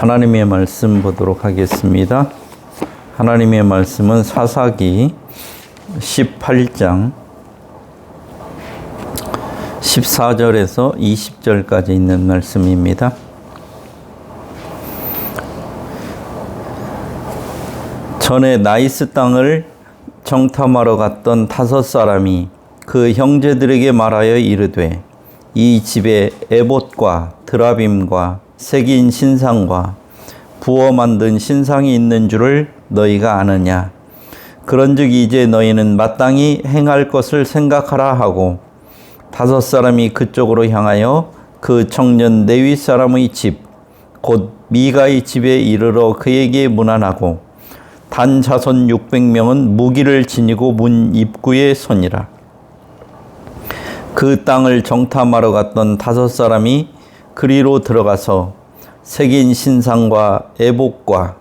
하나님의 말씀 보도록 하겠습니다. 하나님의 말씀은 사사기 18장 14절에서 20절까지 있는 말씀입니다. 전에 나이스 땅을 정탐하러 갔던 5사람이 그 형제들에게 말하여 이르되 이 집에 에봇과 드라빔과 새긴 신상과 부어 만든 신상이 있는 줄을 너희가 아느냐. 그런즉 이제 너희는 마땅히 행할 것을 생각하라 하고 5사람이 그쪽으로 향하여 그 청년 레위 사람의 집 곧 미가의 집에 이르러 그에게 문안하고 단 자손 600명은 무기를 지니고 문 입구에 서니라. 그 땅을 정탐하러 갔던 5사람이 그리로 들어가서 새긴 신상과 에봇과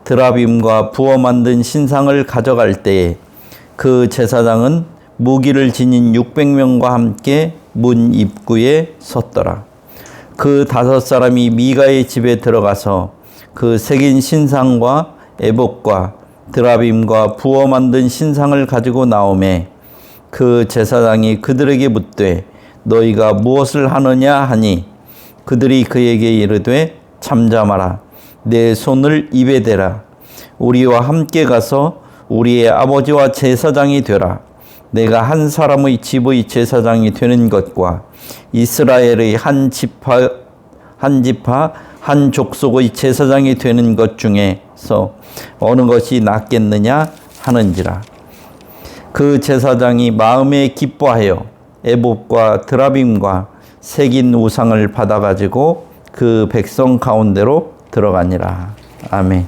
드라빔과 부어 만든 신상을 가져갈 때에 그 제사장은 무기를 지닌 600명과 함께 문 입구에 섰더라. 그 5사람이 미가의 집에 들어가서 그 새긴 신상과 에봇과 드라빔과 부어 만든 신상을 가지고 나오매 그 제사장이 그들에게 묻되 너희가 무엇을 하느냐 하니 그들이 그에게 이르되 잠잠하라. 내 손을 입에 대라. 우리와 함께 가서 우리의 아버지와 제사장이 되라. 내가 한 사람의 집의 제사장이 되는 것과 이스라엘의 한 지파 한 족속의 제사장이 되는 것 중에서 어느 것이 낫겠느냐 하는지라. 그 제사장이 마음에 기뻐하여 에봇과 드라빔과 새긴 우상을 받아가지고 그 백성 가운데로 들어가니라. 아멘.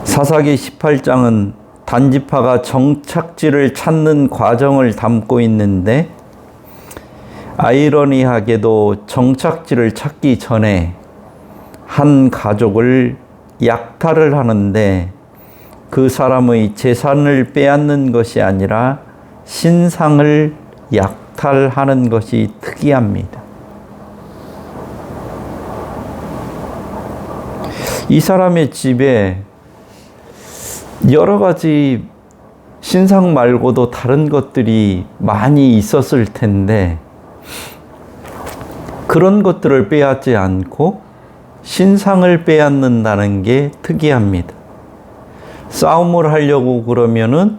사사기 18장은 단지파가 정착지를 찾는 과정을 담고 있는데 아이러니하게도 정착지를 찾기 전에 한 가족을 약탈을 하는데 그 사람의 재산을 빼앗는 것이 아니라 신상을 약탈하는 것이 특이합니다. 이 사람의 집에 여러 가지 신상 말고도 다른 것들이 많이 있었을 텐데 그런 것들을 빼앗지 않고 신상을 빼앗는다는 게 특이합니다. 싸움을 하려고 그러면은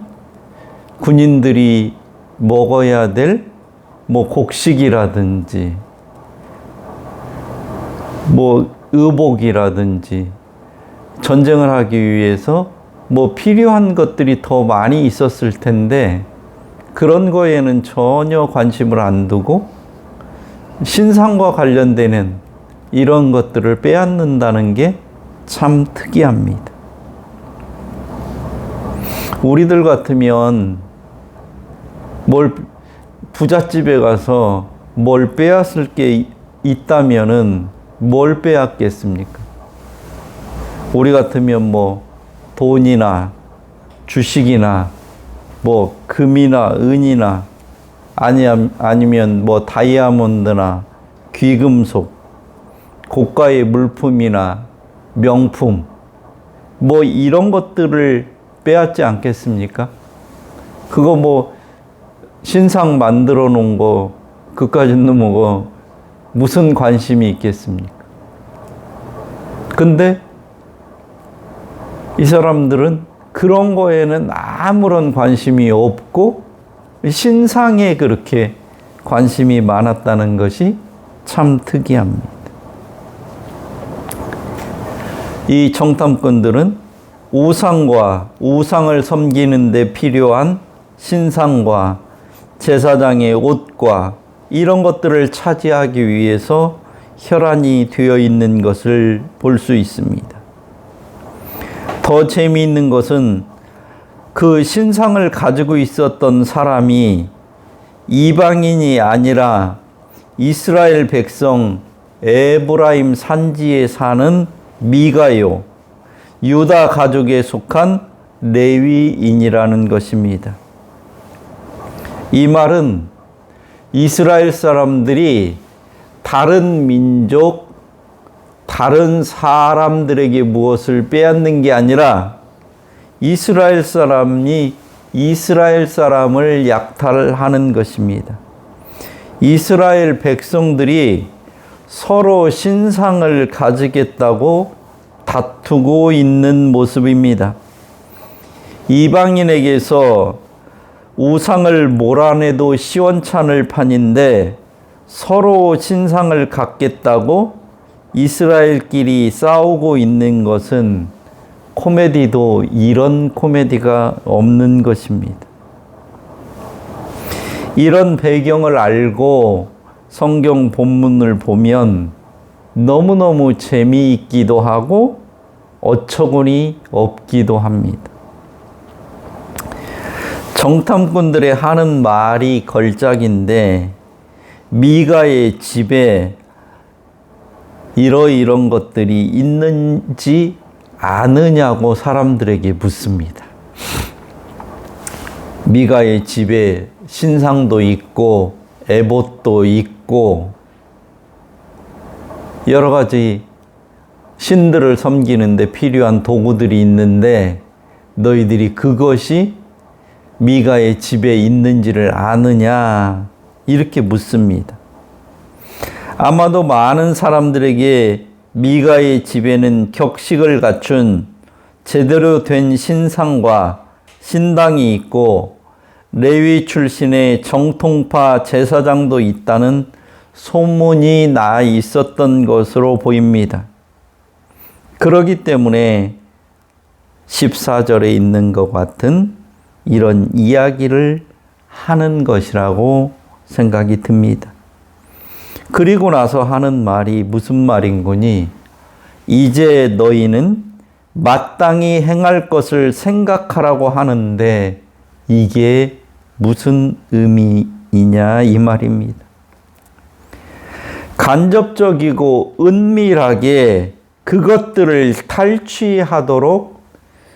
군인들이 먹어야 될 곡식이라든지 의복이라든지 전쟁을 하기 위해서 필요한 것들이 더 많이 있었을 텐데 그런 거에는 전혀 관심을 안 두고 신상과 관련되는 이런 것들을 빼앗는다는 게 참 특이합니다. 우리들 같으면 부잣집에 가서 뭘 빼앗을 게 있다면은 뭘 빼앗겠습니까? 우리 같으면 돈이나 주식이나 금이나 은이나 아니면 다이아몬드나 귀금속, 고가의 물품이나 명품 이런 것들을 빼앗지 않겠습니까? 그거 신상 만들어 놓은 거 그까짓 무슨 관심이 있겠습니까? 근데 이 사람들은 그런 거에는 아무런 관심이 없고 신상에 그렇게 관심이 많았다는 것이 참 특이합니다. 이 정탐꾼들은 우상을 섬기는 데 필요한 신상과 제사장의 옷과 이런 것들을 차지하기 위해서 혈안이 되어 있는 것을 볼 수 있습니다. 더 재미있는 것은 그 신상을 가지고 있었던 사람이 이방인이 아니라 이스라엘 백성 에브라임 산지에 사는 미가요, 유다 가족에 속한 레위인이라는 것입니다. 이 말은 이스라엘 사람들이 다른 민족 다른 사람들에게 무엇을 빼앗는 게 아니라 이스라엘 사람이 이스라엘 사람을 약탈하는 것입니다. 이스라엘 백성들이 서로 신상을 가지겠다고 다투고 있는 모습입니다. 이방인에게서 우상을 몰아내도 시원찮을 판인데 서로 신상을 갖겠다고 이스라엘끼리 싸우고 있는 것은 코미디도 이런 코미디가 없는 것입니다. 이런 배경을 알고 성경 본문을 보면 너무너무 재미있기도 하고 어처구니 없기도 합니다. 정탐꾼들의 하는 말이 걸작인데 미가의 집에 이런 것들이 있는지 아느냐고 사람들에게 묻습니다. 미가의 집에 신상도 있고 에봇도 있고 여러 가지 신들을 섬기는데 필요한 도구들이 있는데 너희들이 그것이 미가의 집에 있는지를 아느냐 이렇게 묻습니다. 아마도 많은 사람들에게 미가의 집에는 격식을 갖춘 제대로 된 신상과 신당이 있고 레위 출신의 정통파 제사장도 있다는 소문이 나 있었던 것으로 보입니다. 그렇기 때문에 14절에 있는 것 같은 이런 이야기를 하는 것이라고 생각이 듭니다. 그리고 나서 하는 말이 무슨 말인 거니? 이제 너희는 마땅히 행할 것을 생각하라고 하는데 이게 무슨 의미이냐 이 말입니다. 간접적이고 은밀하게 그것들을 탈취하도록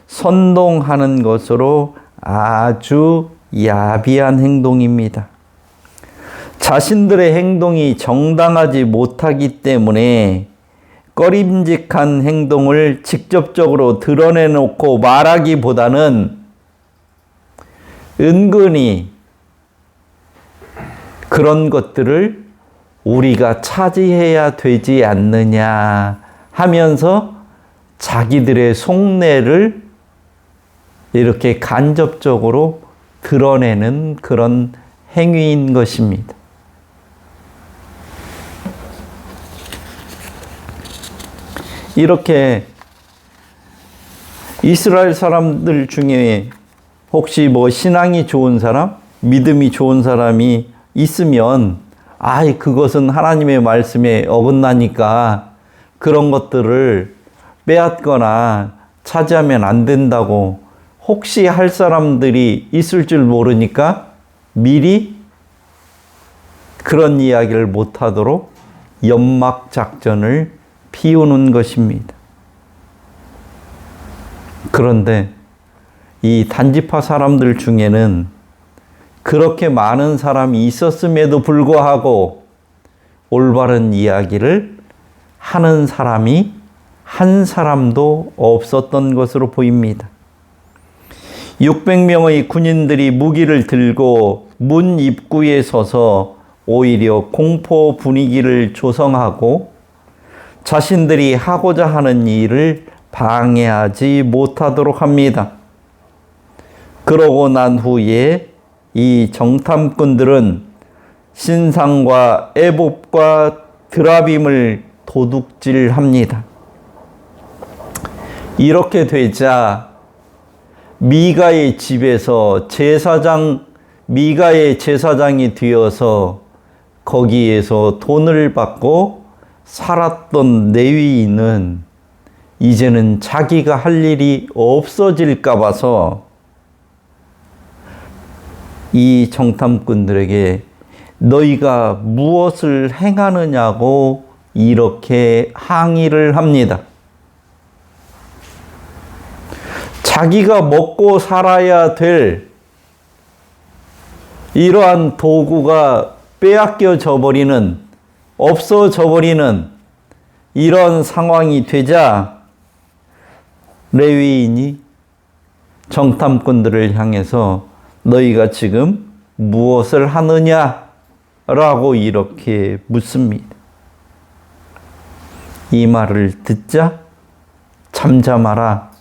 선동하는 것으로 아주 야비한 행동입니다. 자신들의 행동이 정당하지 못하기 때문에 꺼림직한 행동을 직접적으로 드러내놓고 말하기보다는 은근히 그런 것들을 우리가 차지해야 되지 않느냐 하면서 자기들의 속내를 이렇게 간접적으로 드러내는 그런 행위인 것입니다. 이렇게 이스라엘 사람들 중에 혹시 신앙이 좋은 사람, 믿음이 좋은 사람이 있으면 그것은 하나님의 말씀에 어긋나니까 그런 것들을 빼앗거나 차지하면 안 된다고 혹시 할 사람들이 있을 줄 모르니까 미리 그런 이야기를 못하도록 연막 작전을 피우는 것입니다. 그런데 이 단지파 사람들 중에는 그렇게 많은 사람이 있었음에도 불구하고 올바른 이야기를 하는 사람이 한 사람도 없었던 것으로 보입니다. 600명의 군인들이 무기를 들고 문 입구에 서서 오히려 공포 분위기를 조성하고 자신들이 하고자 하는 일을 방해하지 못하도록 합니다. 그러고 난 후에 이 정탐꾼들은 신상과 에봇과 드라빔을 도둑질합니다. 이렇게 되자 미가의 집에서 미가의 제사장이 되어서 거기에서 돈을 받고 살았던 레위인은 이제는 자기가 할 일이 없어질까 봐서 이 정탐꾼들에게 너희가 무엇을 행하느냐고 이렇게 항의를 합니다. 자기가 먹고 살아야 될 이러한 도구가 빼앗겨져 버리는, 없어져 버리는 이런 상황이 되자 레위인이 정탐꾼들을 향해서 너희가 지금 무엇을 하느냐라고 이렇게 묻습니다. 이 말을 듣자 잠잠하라.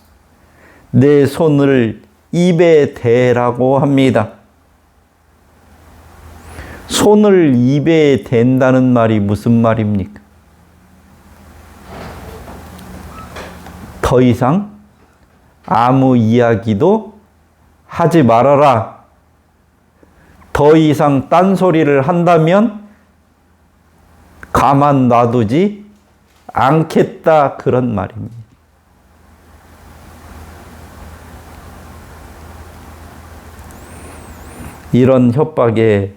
내 손을 입에 대라고 합니다. 손을 입에 댄다는 말이 무슨 말입니까? 더 이상 아무 이야기도 하지 말아라. 더 이상 딴소리를 한다면 가만 놔두지 않겠다, 그런 말입니다. 이런 협박에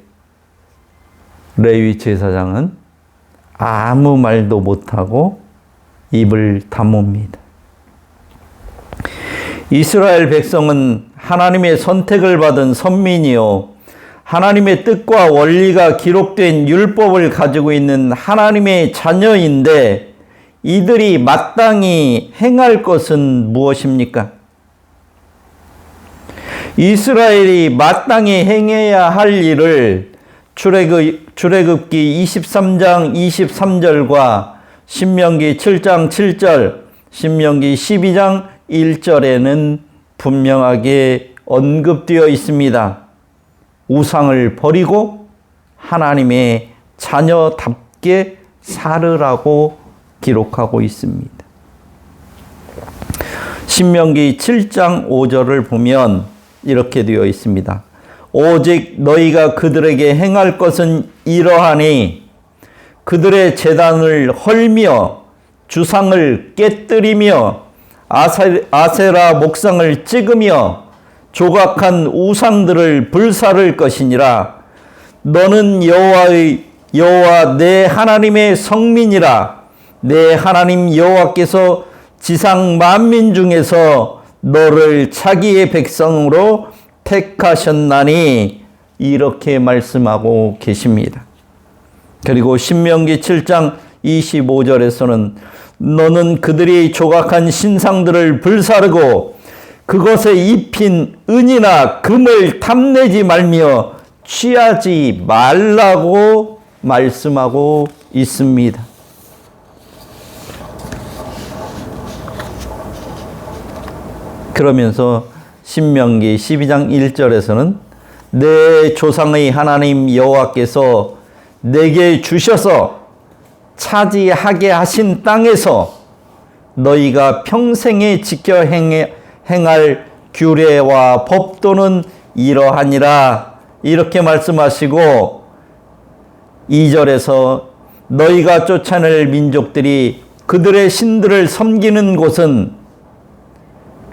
레위 제사장은 아무 말도 못하고 입을 다뭅니다. 이스라엘 백성은 하나님의 선택을 받은 선민이요, 하나님의 뜻과 원리가 기록된 율법을 가지고 있는 하나님의 자녀인데 이들이 마땅히 행할 것은 무엇입니까? 이스라엘이 마땅히 행해야 할 일을 출애굽기 23장 23절과 신명기 7장 7절, 신명기 12장 1절에는 분명하게 언급되어 있습니다. 우상을 버리고 하나님의 자녀답게 살으라고 기록하고 있습니다. 신명기 7장 5절을 보면 이렇게 되어 있습니다. 오직 너희가 그들에게 행할 것은 이러하니 그들의 제단을 헐며 주상을 깨뜨리며 아세라 목상을 찍으며 조각한 우상들을 불사를 것이니라. 너는 여호와 내 하나님의 성민이라. 내 하나님 여호와께서 지상 만민 중에서 너를 자기의 백성으로 택하셨나니, 이렇게 말씀하고 계십니다. 그리고 신명기 7장 25절에서는 너는 그들이 조각한 신상들을 불사르고 그것에 입힌 은이나 금을 탐내지 말며 취하지 말라고 말씀하고 있습니다. 그러면서 신명기 12장 1절에서는 내 조상의 하나님 여호와께서 내게 주셔서 차지하게 하신 땅에서 너희가 평생에 지켜 행할 규례와 법도는 이러하니라, 이렇게 말씀하시고 2절에서 너희가 쫓아낼 민족들이 그들의 신들을 섬기는 곳은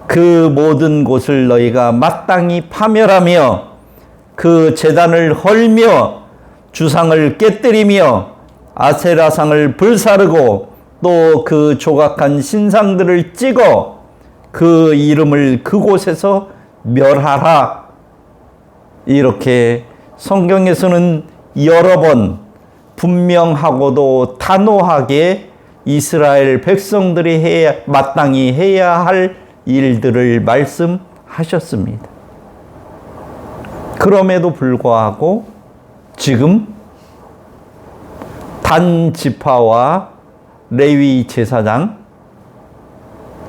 그 모든 곳을 너희가 마땅히 파멸하며 그 제단을 헐며 주상을 깨뜨리며 아세라상을 불사르고 또 그 조각한 신상들을 찍어 그 이름을 그곳에서 멸하라. 이렇게 성경에서는 여러 번 분명하고도 단호하게 이스라엘 백성들이 마땅히 해야 할 일들을 말씀하셨습니다. 그럼에도 불구하고 지금 단 지파와 레위 제사장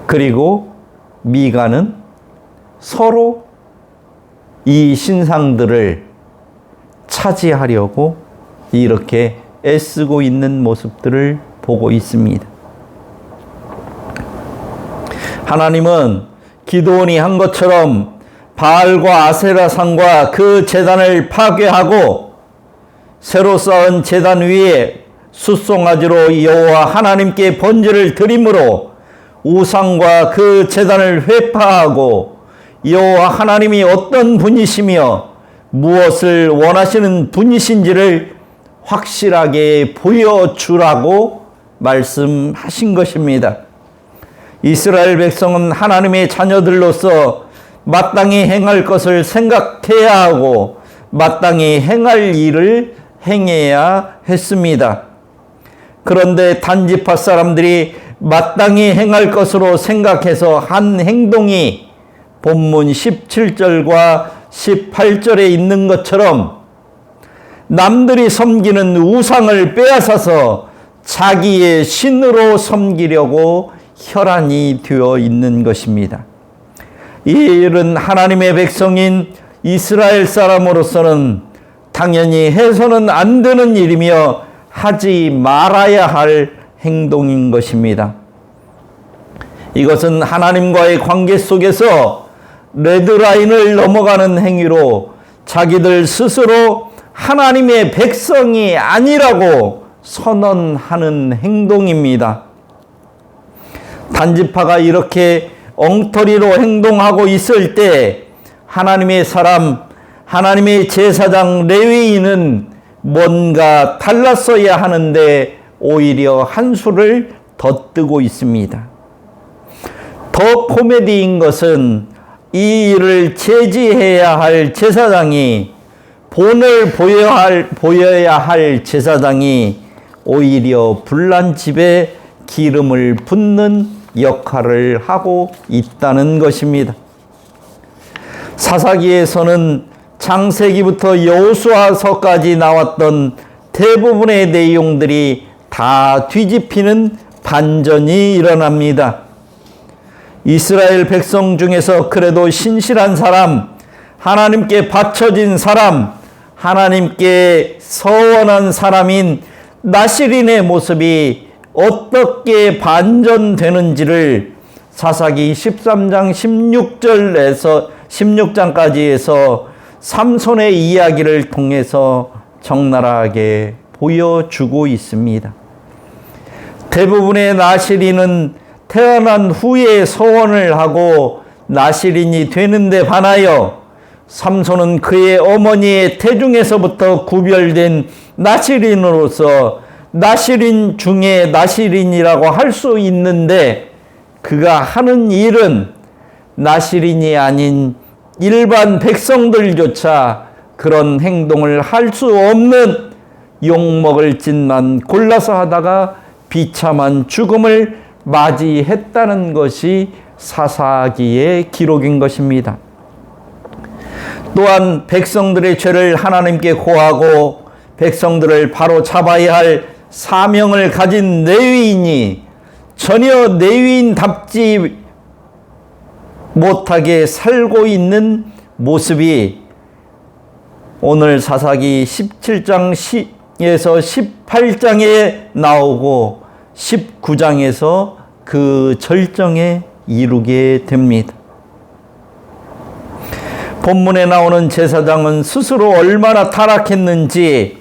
그리고 미가는 서로 이 신상들을 차지하려고 이렇게 애쓰고 있는 모습들을 보고 있습니다. 하나님은 기드온이 한 것처럼 바알과 아세라상과 그 제단을 파괴하고 새로 쌓은 제단 위에 숫송아지로 여호와 하나님께 번제를 드림으로 우상과 그 제단을 회파하고 여호와 하나님이 어떤 분이시며 무엇을 원하시는 분이신지를 확실하게 보여주라고 말씀하신 것입니다. 이스라엘 백성은 하나님의 자녀들로서 마땅히 행할 것을 생각해야 하고 마땅히 행할 일을 행해야 했습니다. 그런데 단지파 사람들이 마땅히 행할 것으로 생각해서 한 행동이 본문 17절과 18절에 있는 것처럼 남들이 섬기는 우상을 빼앗아서 자기의 신으로 섬기려고 혈안이 되어 있는 것입니다. 이 일은 하나님의 백성인 이스라엘 사람으로서는 당연히 해서는 안 되는 일이며 하지 말아야 할 행동인 것입니다. 이것은 하나님과의 관계 속에서 레드라인을 넘어가는 행위로 자기들 스스로 하나님의 백성이 아니라고 선언하는 행동입니다. 단지파가 이렇게 엉터리로 행동하고 있을 때 하나님의 사람, 하나님의 제사장 레위인은 뭔가 달랐어야 하는데 오히려 한 수를 더 뜨고 있습니다. 더 코미디인 것은 이 일을 제지해야 할 제사장이, 본을 보여야 할 제사장이 오히려 불난 집에 기름을 붓는 역할을 하고 있다는 것입니다. 사사기에서는 창세기부터 여호수아서까지 나왔던 대부분의 내용들이 다 뒤집히는 반전이 일어납니다. 이스라엘 백성 중에서 그래도 신실한 사람, 하나님께 바쳐진 사람, 하나님께 서원한 사람인 나실인의 모습이 어떻게 반전되는지를 사사기 13장 16장까지 해서 삼손의 이야기를 통해서 적나라하게 보여주고 있습니다. 대부분의 나실인은 태어난 후에 서원을 하고 나실인이 되는데 반하여 삼손은 그의 어머니의 태중에서부터 구별된 나실인으로서 나실인 중에 나실인이라고 할 수 있는데 그가 하는 일은 나실인이 아닌 일반 백성들조차 그런 행동을 할 수 없는 욕먹을 짓만 골라서 하다가 비참한 죽음을 맞이했다는 것이 사사기의 기록인 것입니다. 또한 백성들의 죄를 하나님께 고하고 백성들을 바로 잡아야 할 사명을 가진 레위인이 전혀 레위인답지 못하게 살고 있는 모습이 오늘 사사기 17장에서 18장에 나오고 19장에서 그 절정에 이르게 됩니다. 본문에 나오는 제사장은 스스로 얼마나 타락했는지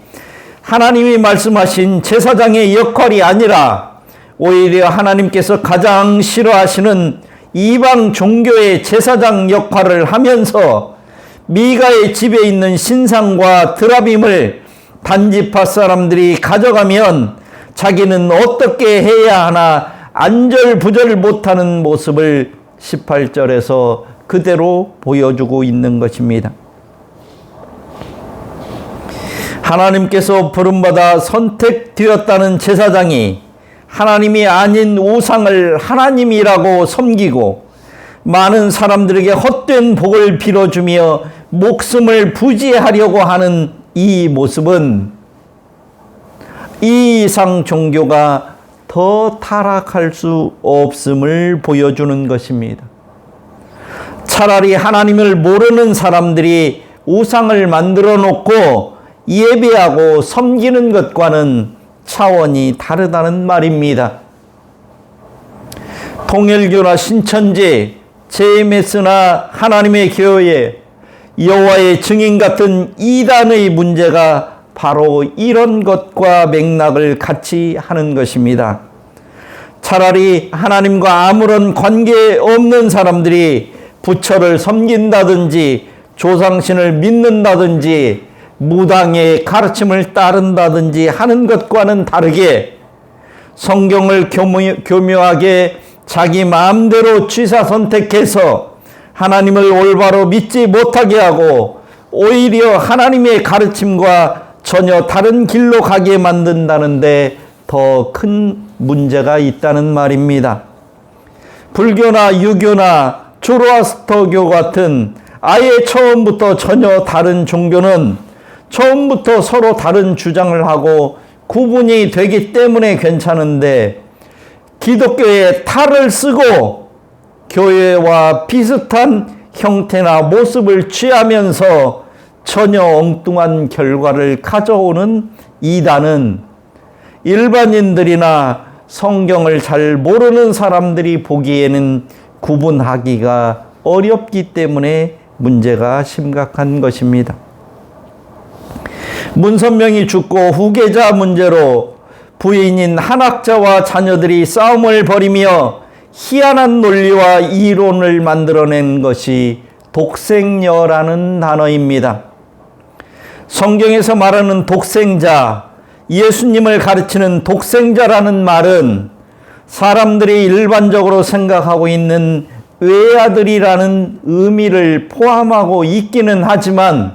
하나님이 말씀하신 제사장의 역할이 아니라 오히려 하나님께서 가장 싫어하시는 이방 종교의 제사장 역할을 하면서 미가의 집에 있는 신상과 드라빔을 단지파 사람들이 가져가면 자기는 어떻게 해야 하나 안절부절 못하는 모습을 18절에서 그대로 보여주고 있는 것입니다. 하나님께서 부름받아 선택되었다는 제사장이 하나님이 아닌 우상을 하나님이라고 섬기고 많은 사람들에게 헛된 복을 빌어주며 목숨을 부지하려고 하는 이 모습은 이 이상 종교가 더 타락할 수 없음을 보여주는 것입니다. 차라리 하나님을 모르는 사람들이 우상을 만들어 놓고 예배하고 섬기는 것과는 차원이 다르다는 말입니다. 통일교나 신천지, JMS나 하나님의 교회, 여호와의 증인 같은 이단의 문제가 바로 이런 것과 맥락을 같이 하는 것입니다. 차라리 하나님과 아무런 관계 없는 사람들이 부처를 섬긴다든지 조상신을 믿는다든지 무당의 가르침을 따른다든지 하는 것과는 다르게 성경을 교묘하게 자기 마음대로 취사 선택해서 하나님을 올바로 믿지 못하게 하고 오히려 하나님의 가르침과 전혀 다른 길로 가게 만든다는데 더 큰 문제가 있다는 말입니다. 불교나 유교나 조로아스터교 같은 아예 처음부터 전혀 다른 종교는 처음부터 서로 다른 주장을 하고 구분이 되기 때문에 괜찮은데, 기독교의 탈을 쓰고 교회와 비슷한 형태나 모습을 취하면서 전혀 엉뚱한 결과를 가져오는 이단은 일반인들이나 성경을 잘 모르는 사람들이 보기에는 구분하기가 어렵기 때문에 문제가 심각한 것입니다. 문선명이 죽고 후계자 문제로 부인인 한학자와 자녀들이 싸움을 벌이며 희한한 논리와 이론을 만들어낸 것이 독생녀라는 단어입니다. 성경에서 말하는 독생자, 예수님을 가르치는 독생자라는 말은 사람들이 일반적으로 생각하고 있는 외아들이라는 의미를 포함하고 있기는 하지만,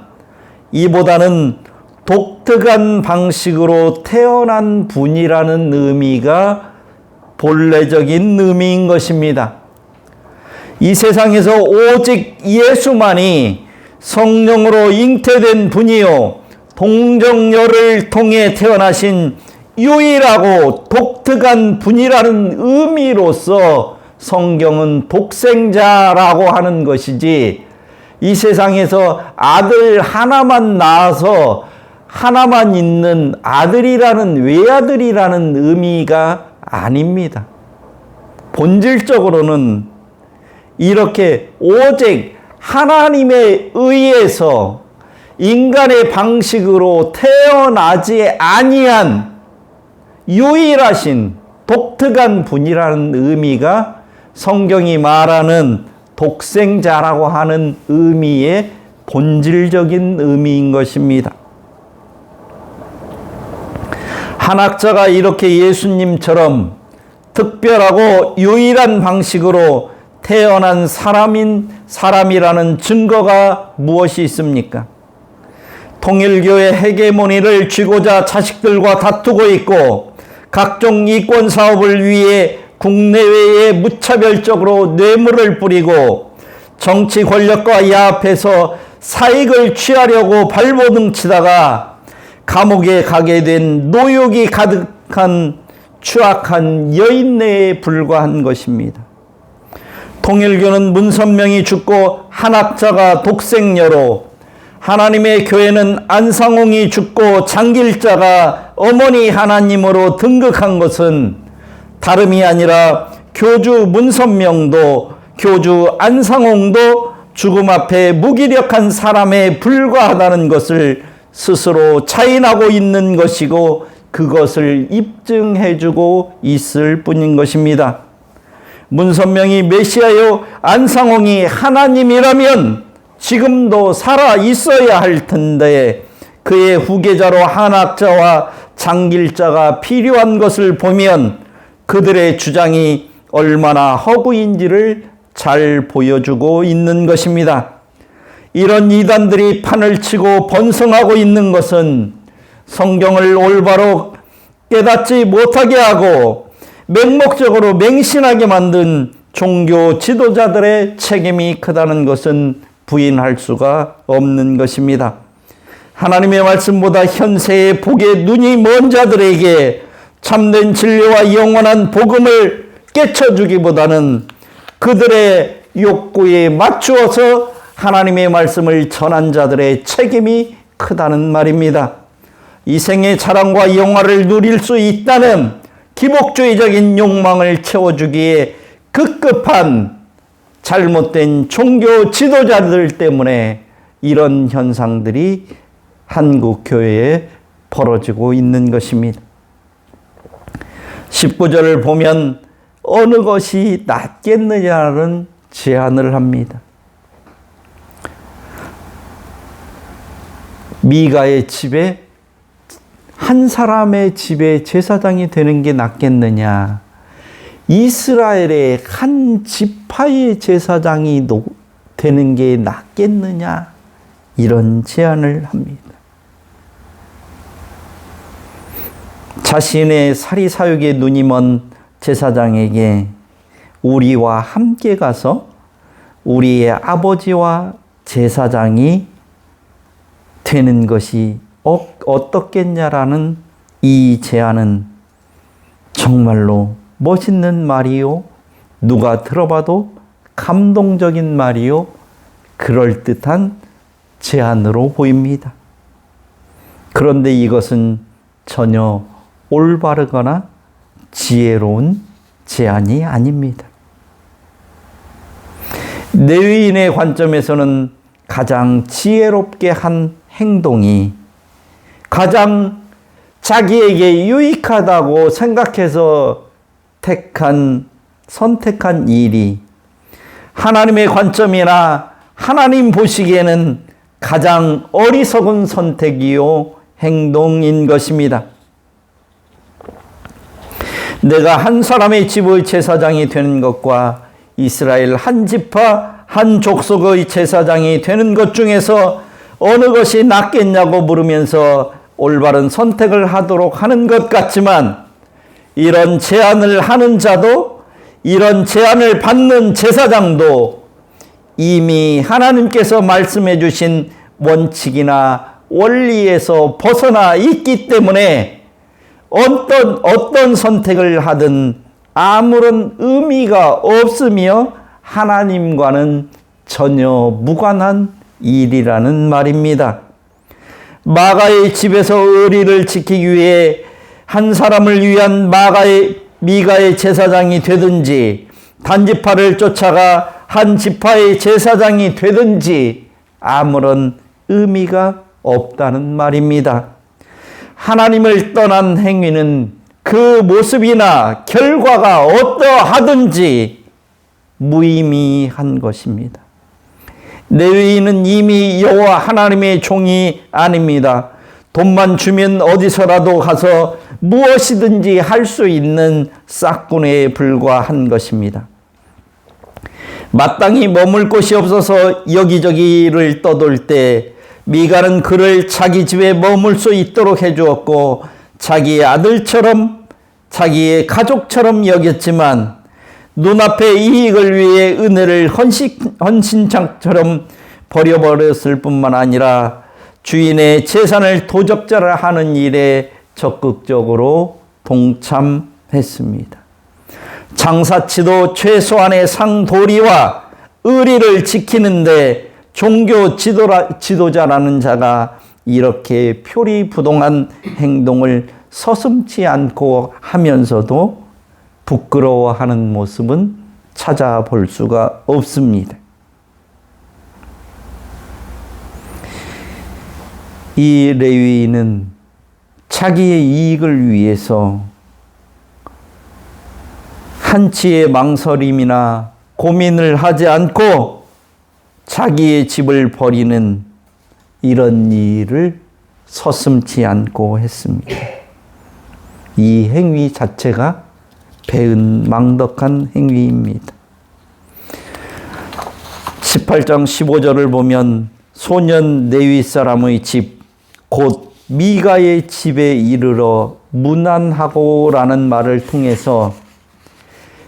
이보다는 독특한 방식으로 태어난 분이라는 의미가 본래적인 의미인 것입니다. 이 세상에서 오직 예수만이 성령으로 잉태된 분이요 동정녀를 통해 태어나신 유일하고 독특한 분이라는 의미로서 성경은 독생자라고 하는 것이지, 이 세상에서 아들 하나만 낳아서 하나만 있는 아들이라는 외아들이라는 의미가 아닙니다. 본질적으로는 이렇게 오직 하나님에 의해서 인간의 방식으로 태어나지 아니한 유일하신 독특한 분이라는 의미가 성경이 말하는 독생자라고 하는 의미의 본질적인 의미인 것입니다. 한학자가 이렇게 예수님처럼 특별하고 유일한 방식으로 태어난 사람이라는 증거가 무엇이 있습니까? 통일교의 헤게모니를 쥐고자 자식들과 다투고 있고, 각종 이권 사업을 위해 국내외에 무차별적으로 뇌물을 뿌리고 정치 권력과 야합해서 사익을 취하려고 발버둥 치다가 감옥에 가게 된 노욕이 가득한 추악한 여인네에 불과한 것입니다. 통일교는 문선명이 죽고 한학자가 독생녀로, 하나님의 교회는 안상홍이 죽고 장길자가 어머니 하나님으로 등극한 것은 다름이 아니라 교주 문선명도 교주 안상홍도 죽음 앞에 무기력한 사람에 불과하다는 것을 스스로 자인하고 있는 것이고, 그것을 입증해주고 있을 뿐인 것입니다. 문선명이 메시아요 안상홍이 하나님이라면 지금도 살아 있어야 할 텐데, 그의 후계자로 한학자와 장길자가 필요한 것을 보면 그들의 주장이 얼마나 허구인지를 잘 보여주고 있는 것입니다. 이런 이단들이 판을 치고 번성하고 있는 것은 성경을 올바로 깨닫지 못하게 하고 맹목적으로 맹신하게 만든 종교 지도자들의 책임이 크다는 것은 부인할 수가 없는 것입니다. 하나님의 말씀보다 현세의 복의 눈이 먼 자들에게 참된 진리와 영원한 복음을 깨쳐주기보다는 그들의 욕구에 맞추어서 하나님의 말씀을 전한 자들의 책임이 크다는 말입니다. 이 생의 자랑과 영화를 누릴 수 있다는 기복주의적인 욕망을 채워주기에 급급한 잘못된 종교 지도자들 때문에 이런 현상들이 한국 교회에 벌어지고 있는 것입니다. 19절을 보면 어느 것이 낫겠느냐는 제안을 합니다. 미가의 집에 한 사람의 집에 제사장이 되는 게 낫겠느냐, 이스라엘의 한 지파의 제사장이 되는 게 낫겠느냐, 이런 제안을 합니다. 자신의 사리사욕에 눈이 먼 제사장에게 우리와 함께 가서 우리의 아버지와 제사장이 되는 것이 어떻겠냐라는 이 제안은 정말로 멋있는 말이요, 누가 들어봐도 감동적인 말이요, 그럴듯한 제안으로 보입니다. 그런데 이것은 전혀 올바르거나 지혜로운 제안이 아닙니다. 레위인의 관점에서는 가장 지혜롭게 한 행동이, 가장 자기에게 유익하다고 생각해서 선택한 일이 하나님의 관점이나 하나님 보시기에는 가장 어리석은 선택이요 행동인 것입니다. 내가 한 사람의 집의 제사장이 되는 것과 이스라엘 한 지파 한 족속의 제사장이 되는 것 중에서 어느 것이 낫겠냐고 물으면서 올바른 선택을 하도록 하는 것 같지만, 이런 제안을 하는 자도 이런 제안을 받는 제사장도 이미 하나님께서 말씀해 주신 원칙이나 원리에서 벗어나 있기 때문에 어떤 선택을 하든 아무런 의미가 없으며 하나님과는 전혀 무관한 일이라는 말입니다. 마가의 집에서 의리를 지키기 위해 한 사람을 위한 미가의 제사장이 되든지, 단지파를 쫓아가 한 지파의 제사장이 되든지 아무런 의미가 없다는 말입니다. 하나님을 떠난 행위는 그 모습이나 결과가 어떠하든지 무의미한 것입니다. 레위인은 이미 여호와 하나님의 종이 아닙니다. 돈만 주면 어디서라도 가서 무엇이든지 할 수 있는 싹군에 불과한 것입니다. 마땅히 머물 곳이 없어서 여기저기를 떠돌 때 미가는 그를 자기 집에 머물 수 있도록 해주었고 자기의 아들처럼, 자기의 가족처럼 여겼지만 눈앞의 이익을 위해 은혜를 헌신창처럼 버려버렸을 뿐만 아니라 주인의 재산을 도적자를 하는 일에 적극적으로 동참했습니다. 장사치도 최소한의 상도리와 의리를 지키는데 종교 지도자라는 자가 이렇게 표리부동한 행동을 서슴지 않고 하면서도 부끄러워하는 모습은 찾아볼 수가 없습니다. 이 레위인은 자기의 이익을 위해서 한치의 망설임이나 고민을 하지 않고 자기의 집을 버리는 이런 일을 서슴지 않고 했습니다. 이 행위 자체가 배은망덕한 행위입니다. 18장 15절을 보면 소년 레위 사람의 집, 곧 미가의 집에 이르러 문안하고라는 말을 통해서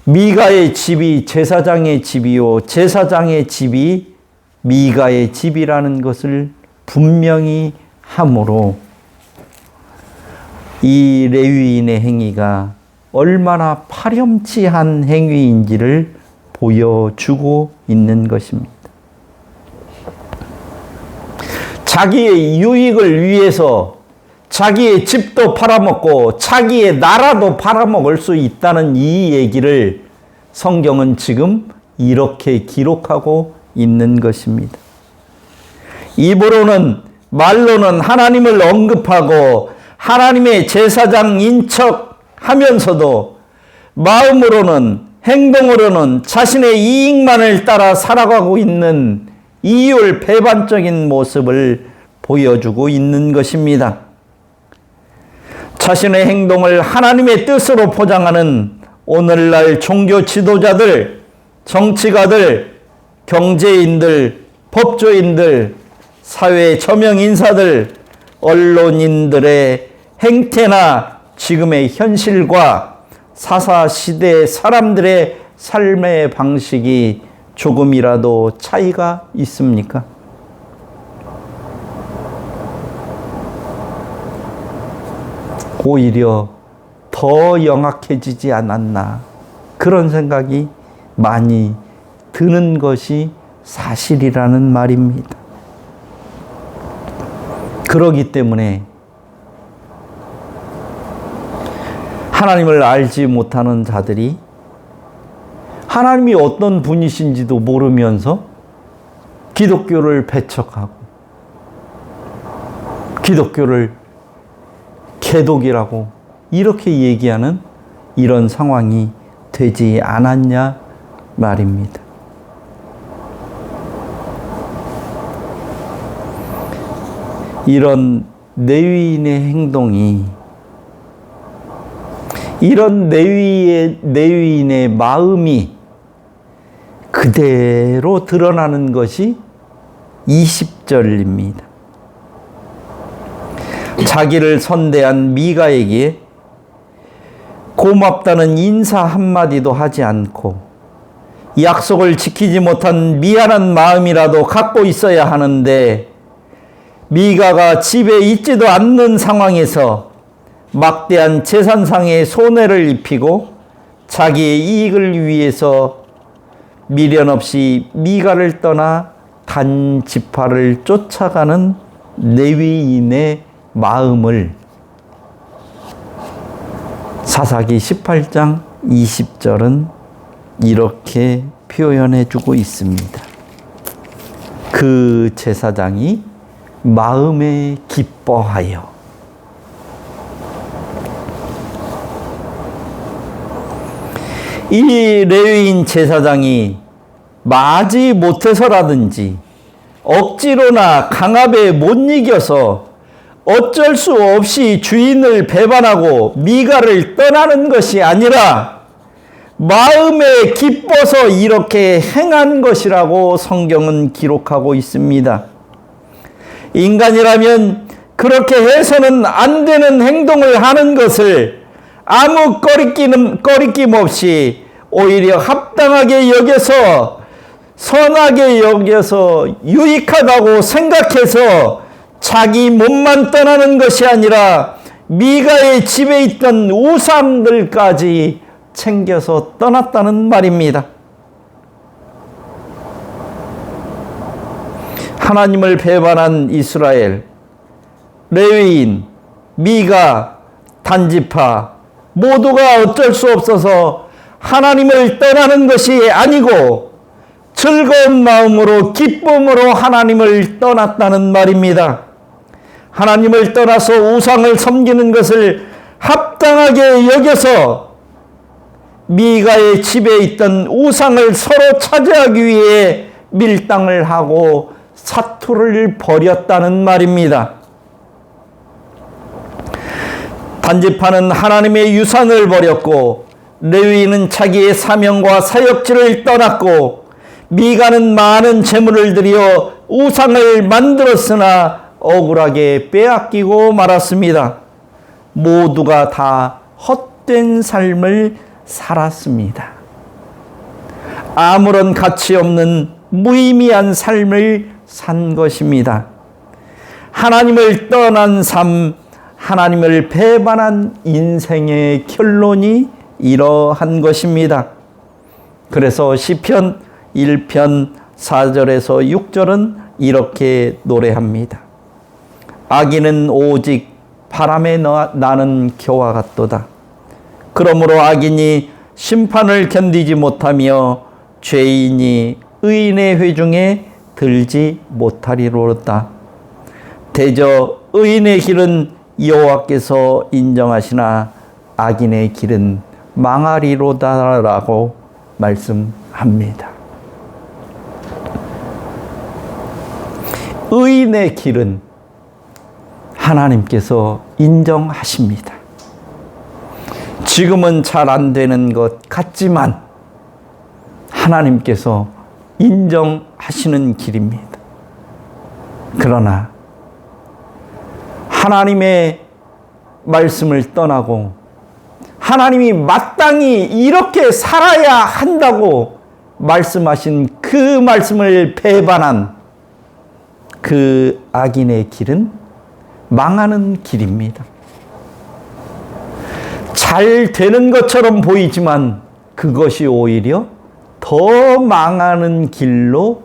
미가의 집이 제사장의 집이요, 제사장의 집이 미가의 집이라는 것을 분명히 하므로 이 레위인의 행위가 얼마나 파렴치한 행위인지를 보여주고 있는 것입니다. 자기의 유익을 위해서 자기의 집도 팔아먹고 자기의 나라도 팔아먹을 수 있다는 이 얘기를 성경은 지금 이렇게 기록하고 있는 것입니다. 입으로는, 말로는 하나님을 언급하고 하나님의 제사장인 척 하면서도 마음으로는, 행동으로는 자신의 이익만을 따라 살아가고 있는 이율 배반적인 모습을 보여주고 있는 것입니다. 자신의 행동을 하나님의 뜻으로 포장하는 오늘날 종교 지도자들, 정치가들, 경제인들, 법조인들, 사회 저명 인사들, 언론인들의 행태나 지금의 현실과 사사시대 사람들의 삶의 방식이 조금이라도 차이가 있습니까? 오히려 더 영악해지지 않았나, 그런 생각이 많이 드는 것이 사실이라는 말입니다. 그러기 때문에 하나님을 알지 못하는 자들이 하나님이 어떤 분이신지도 모르면서 기독교를 배척하고 기독교를 개독이라고 이렇게 얘기하는 이런 상황이 되지 않았냐 말입니다. 이런 레위인의 행동이, 이런 레위인의 마음이 그대로 드러나는 것이 20절입니다. 자기를 선대한 미가에게 고맙다는 인사 한마디도 하지 않고 약속을 지키지 못한 미안한 마음이라도 갖고 있어야 하는데, 미가가 집에 있지도 않는 상황에서 막대한 제산상에 손해를 입히고 자기의 이익을 위해서 미련 없이 미가를 떠나 단지파를 쫓아가는 레위인의 마음을 사사기 18장 20절은 이렇게 표현해 주고 있습니다. 그 제사장이 마음에 기뻐하여. 이 레위인 제사장이 마지 못해서라든지 억지로나 강압에 못 이겨서 어쩔 수 없이 주인을 배반하고 미가를 떠나는 것이 아니라 마음에 기뻐서 이렇게 행한 것이라고 성경은 기록하고 있습니다. 인간이라면 그렇게 해서는 안 되는 행동을 하는 것을 아무 꺼리낌 없이 오히려 합당하게 여겨서, 선하게 여겨서, 유익하다고 생각해서 자기 몸만 떠나는 것이 아니라 미가의 집에 있던 우상들까지 챙겨서 떠났다는 말입니다. 하나님을 배반한 이스라엘, 레위인, 미가, 단지파 모두가 어쩔 수 없어서 하나님을 떠나는 것이 아니고 즐거운 마음으로, 기쁨으로 하나님을 떠났다는 말입니다. 하나님을 떠나서 우상을 섬기는 것을 합당하게 여겨서 미가의 집에 있던 우상을 서로 차지하기 위해 밀당을 하고 사투를 벌였다는 말입니다. 단지파는 하나님의 유산을 버렸고, 레위인은 자기의 사명과 사역지를 떠났고, 미가는 많은 재물을 들여 우상을 만들었으나 억울하게 빼앗기고 말았습니다. 모두가 다 헛된 삶을 살았습니다. 아무런 가치 없는 무의미한 삶을 산 것입니다. 하나님을 떠난 삶, 하나님을 배반한 인생의 결론이 이러한 것입니다. 그래서 시편 1편 4절에서 6절은 이렇게 노래합니다. 악인은 오직 바람에 나는 겨와 같도다. 그러므로 악인이 심판을 견디지 못하며 죄인이 의인의 회중에 들지 못하리로다. 대저 의인의 길은 여호와께서 인정하시나 악인의 길은 망하리로다라고 말씀합니다. 의인의 길은 하나님께서 인정하십니다. 지금은 잘 안 되는 것 같지만 하나님께서 인정하시는 길입니다. 그러나 하나님의 말씀을 떠나고 하나님이 마땅히 이렇게 살아야 한다고 말씀하신 그 말씀을 배반한 그 악인의 길은 망하는 길입니다. 잘 되는 것처럼 보이지만 그것이 오히려 더 망하는 길로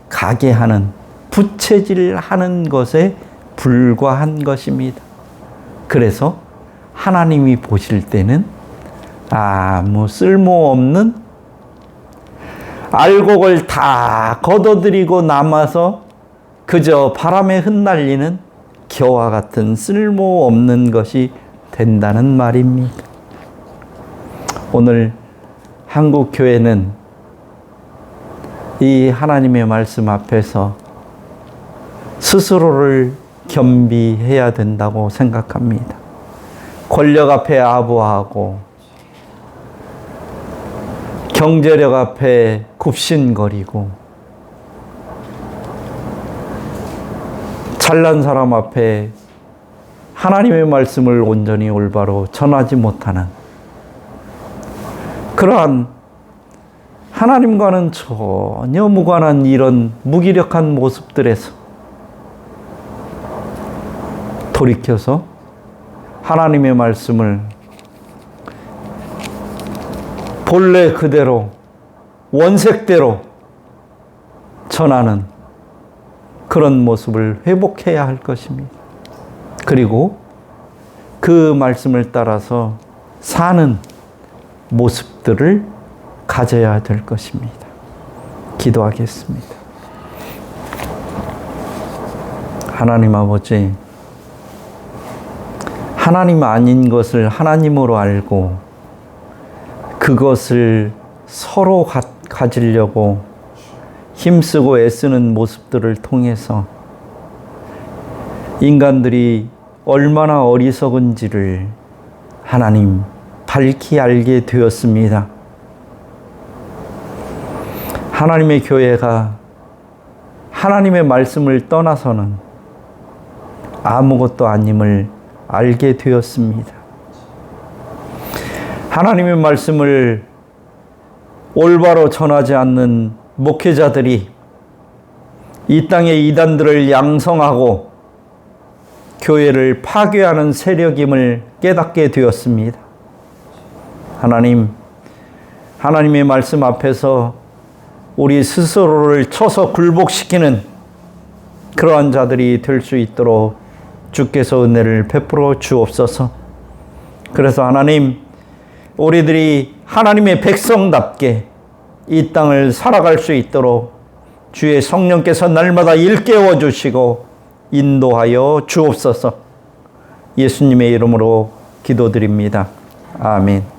가게 하는, 부채질하는 것에 불과한 것입니다. 그래서 하나님이 보실 때는 아무 쓸모없는 알곡을 다 걷어들이고 남아서 그저 바람에 흩날리는 겨와 같은 쓸모없는 것이 된다는 말입니다. 오늘 한국교회는 이 하나님의 말씀 앞에서 스스로를 겸비해야 된다고 생각합니다. 권력 앞에 아부하고 경제력 앞에 굽신거리고 잘난 사람 앞에 하나님의 말씀을 온전히 올바로 전하지 못하는 그러한 하나님과는 전혀 무관한 이런 무기력한 모습들에서 돌이켜서 하나님의 말씀을 본래 그대로 원색대로 전하는 그런 모습을 회복해야 할 것입니다. 그리고 그 말씀을 따라서 사는 모습들을 가져야 될 것입니다. 기도하겠습니다. 하나님 아버지, 하나님 아닌 것을 하나님으로 알고 그것을 서로 가지려고 힘쓰고 애쓰는 모습들을 통해서 인간들이 얼마나 어리석은지를 하나님 밝히 알게 되었습니다. 하나님의 교회가 하나님의 말씀을 떠나서는 아무것도 아님을 알게 되었습니다. 하나님의 말씀을 올바로 전하지 않는 목회자들이 이 땅의 이단들을 양성하고 교회를 파괴하는 세력임을 깨닫게 되었습니다. 하나님, 하나님의 말씀 앞에서 우리 스스로를 쳐서 굴복시키는 그러한 자들이 될 수 있도록 주께서 은혜를 베풀어 주옵소서. 그래서 하나님, 우리들이 하나님의 백성답게 이 땅을 살아갈 수 있도록 주의 성령께서 날마다 일깨워 주시고 인도하여 주옵소서. 예수님의 이름으로 기도드립니다. 아멘.